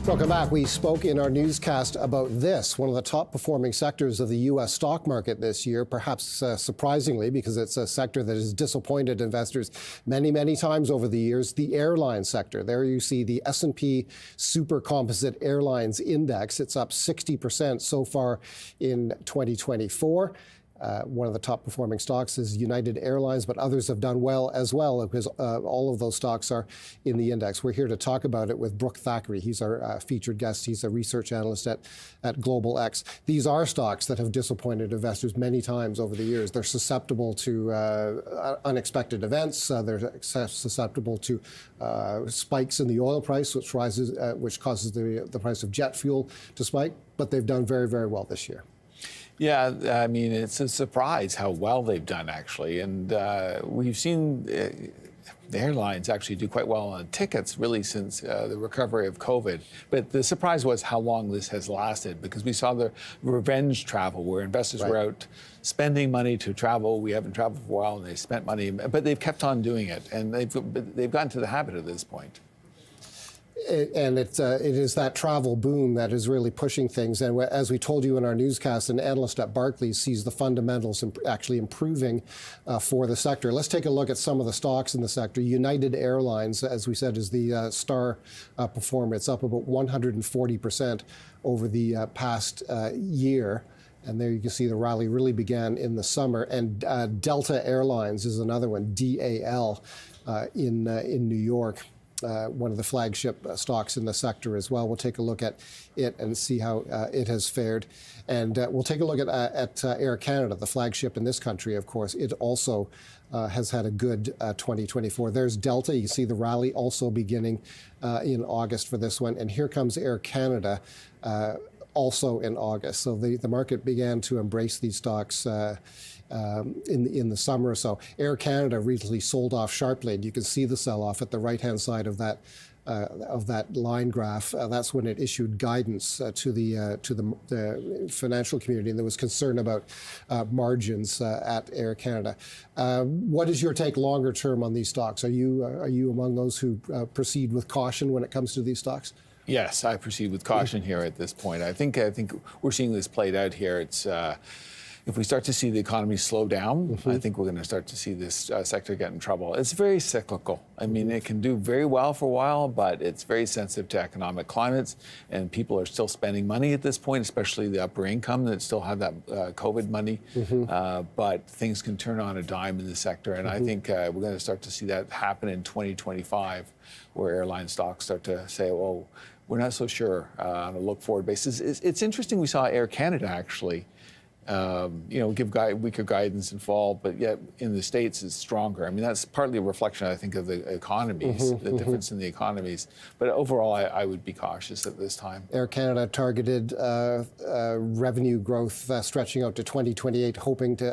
Welcome back. We spoke in our newscast about this, one of the top performing sectors of the U.S. stock market this year, perhaps surprisingly, because it's a sector that has disappointed investors many, many times over the years, the airline sector. There you see the S&P Super Composite Airlines Index. It's up 60% so far in 2024. One of the top performing stocks is United Airlines, but others have done well as well because all of those stocks are in the index. We're here to talk about it with Brooke Thackray. He's our featured guest. He's a research analyst at Global X. These are stocks that have disappointed investors many times over the years. They're susceptible to unexpected events. They're susceptible to spikes in the oil price, which causes the price of jet fuel to spike. But they've done very, very well this year. Yeah, I mean, it's a surprise how well they've done, actually. And we've seen the airlines actually do quite well on tickets, really, since the recovery of COVID. But the surprise was how long this has lasted, because we saw the revenge travel where investors were out spending money to travel. We haven't traveled for a while, and they spent money, but they've kept on doing it. And they've gotten to the habit at this point. And it is that travel boom that is really pushing things. And as we told you in our newscast, an analyst at Barclays sees the fundamentals actually improving for the sector. Let's take a look at some of the stocks in the sector. United Airlines, as we said, is the star performer. It's up about 140% over the past year. And there you can see the rally really began in the summer. And Delta Airlines is another one, DAL, in New York. One of the flagship stocks in the sector as well. We'll take a look at it and see how it has fared. And we'll take a look at Air Canada, the flagship in this country, of course. It also has had a good 2024. There's Delta. You see the rally also beginning in August for this one. And here comes Air Canada also in August. So the market began to embrace these stocks in the summer or so. Air Canada recently sold off sharply, and you can see the sell-off at the right-hand side of that line graph. That's when it issued guidance to the financial community, and there was concern about margins at Air Canada. What is your take longer term on these stocks? Are you among those who proceed with caution when it comes to these stocks? Yes, I proceed with caution here at this point. I think we're seeing this played out here. It's if we start to see the economy slow down, I think we're going to start to see this sector get in trouble. It's very cyclical. I mean, it can do very well for a while, but it's very sensitive to economic climates, and people are still spending money at this point, especially the upper income that still have that COVID money. But things can turn on a dime in the sector, and I think we're going to start to see that happen in 2025, where airline stocks start to say, well, we're not so sure on a look-forward basis. It's interesting, we saw Air Canada actually give weaker guidance in fall, but yet in the States it's stronger. I mean, that's partly a reflection, I think, of the economies, the difference in the economies. But overall, I would be cautious at this time. Air Canada targeted revenue growth stretching out to 2028, hoping to